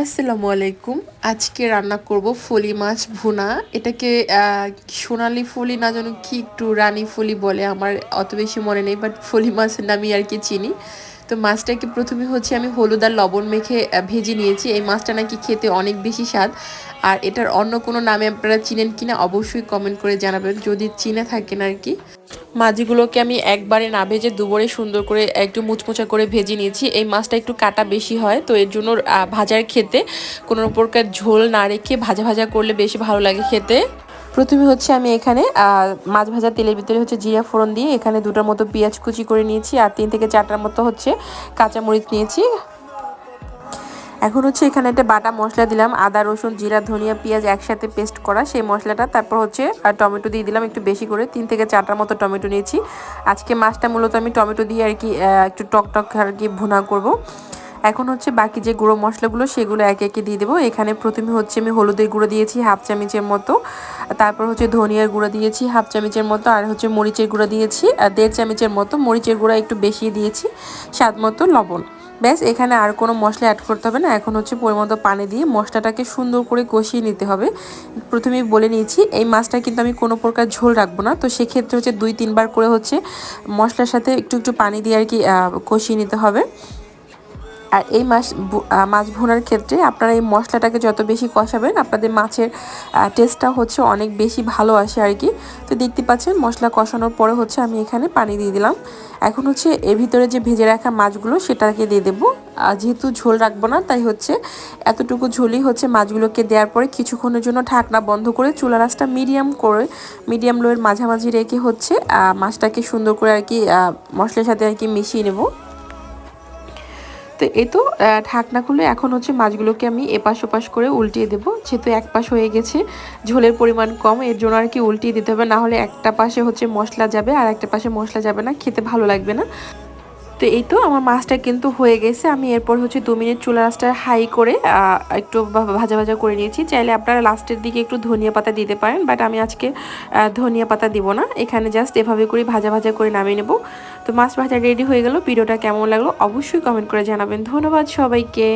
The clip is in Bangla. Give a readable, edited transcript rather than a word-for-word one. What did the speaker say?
আসসালামু আলাইকুম। আজকে রান্না করব ফলি মাছ ভুনা। এটাকে সোনালি ফলি না যেন কি একটু রানী ফলি বলে, আমার অত বেশি মনে নেই, বাট ফলি মাছের নামই আর কি চিনি। তো মাছটাকে প্রথমে হচ্ছে আমি হলুদ আর লবণ মেখে ভেজে নিয়েছি। এই মাছটা নাকি খেতে অনেক বেশি স্বাদ। আর এটার অন্য কোনো নামে আপনারা চিনেন কিনা অবশ্যই কমেন্ট করে জানাবেন যদি চিনে থাকেন আর কি। মাছগুলোকে আমি একবারে না ভেজে দুবারে সুন্দর করে একটু মুচমুচা করে ভেজে নিয়েছি। এই মাছটা একটু কাটা বেশি হয়, তো এর জন্য ভাজার খেতে কোনো প্রকার ঝোল না রেখে ভাজা ভাজা করলে বেশি ভালো লাগে খেতে। প্রথমে হচ্ছে আমি এখানে মাছ ভাজা তেলের ভিতরে হচ্ছে জিরা ফোড়ন দিয়ে এখানে দুটার মতো পেঁয়াজ কুচি করে নিয়েছি আর 3 থেকে 4টার মতো হচ্ছে কাঁচামরিচ নিয়েছি। এখন হচ্ছে এখানে একটা বাটা মশলা দিলাম, আদা রসুন জিরা ধনিয়া পেঁয়াজ একসাথে পেস্ট করা সেই মশলাটা। তারপর হচ্ছে টমেটো দিয়ে দিলাম একটু বেশি করে, 3 থেকে 4টার মতো টমেটো নিয়েছি। আজকে মাছটা মূলত আমি টমেটো দিয়ে আর কি একটু টক টক আর কি ভুনা করব। এখন হচ্ছে বাকি যে গুঁড়ো মশলাগুলো সেগুলো একে একে দিয়ে দেবো। এখানে প্রথমে হচ্ছে আমি হলুদের গুঁড়ো দিয়েছি 1/2 চামচের মতো, তারপর হচ্ছে ধনিয়ার গুঁড়ো দিয়েছি 1/2 চামচের মতো, আর হচ্ছে মরিচের গুঁড়ো দিয়েছি 1/2 চামচের মতো। মরিচের গুঁড়ো একটু বেশি দিয়েছি, স্বাদ মতো লবণ। ব্যাস, এখানে আর কোনো মশলা অ্যাড করতে হবে না। এখন হচ্ছে পরিমাণ মতো পানি দিয়ে মশলাটাকে সুন্দর করে কষিয়ে নিতে হবে। প্রথমেই বলে নিয়েছি এই মাছটা কিন্তু আমি কোনো প্রকার ঝোল রাখবো না, তো সেক্ষেত্রে হচ্ছে 2-3 বার করে হচ্ছে মশলার সাথে একটু একটু পানি দিয়ে আর কি কষিয়ে নিতে হবে। আর এই মাছ ভুনার ক্ষেত্রে আপনারা এই মশলাটাকে যত বেশি কষাবেন আপনাদের মাছের টেস্টটা হচ্ছে অনেক বেশি ভালো আসে আর কি। তো দেখতে পাচ্ছেন মশলা কষানোর পরে হচ্ছে আমি এখানে পানি দিয়ে দিলাম। এখন হচ্ছে এর ভিতরে যে ভেজে রাখা মাছগুলো সেটাকে দিয়ে দেবো। যেহেতু ঝোল রাখবো না তাই হচ্ছে এতটুকু ঝোলই হচ্ছে মাছগুলোকে দেওয়ার পরে কিছুক্ষণের জন্য ঢাকনা বন্ধ করে চুলার আঁচটা মিডিয়াম লোয়ের মাঝামাঝি রেখে হচ্ছে মাছটাকে সুন্দর করে আর কি মশলার সাথে আর কি মিশিয়ে নেব। তো এই তো ঢাকনা খুলে এখন হচ্ছে মাছগুলোকে আমি এপাশ ওপাশ করে উল্টিয়ে দেবো। যেহেতু এক পাশ হয়ে গেছে, ঝোলের পরিমাণ কম, এর জন্য আর কি উল্টিয়ে দিতে হবে, না হলে একটা পাশে হচ্ছে মশলা যাবে আর একটা পাশে মশলা যাবে না, খেতে ভালো লাগবে না। তো এই তো আমার মাছটা কিন্তু হয়ে গেছে। আমি এরপর হচ্ছে 2 মিনিট চুলা আঁচটা হাই করে একটু ভাজা ভাজা করে নিয়েছি। চাইলে আপনারা লাস্টের দিকে একটু ধনিয়া পাতা দিতে পারেন, বাট আমি আজকে ধনিয়া পাতা দিব না, এখানে জাস্ট এভাবে করে ভাজা ভাজা করে নামিয়ে নেব। তো মাছ ভাজা রেডি হয়ে গেল। ভিডিওটা কেমন লাগলো অবশ্যই কমেন্ট করে জানাবেন। ধন্যবাদ সবাইকে।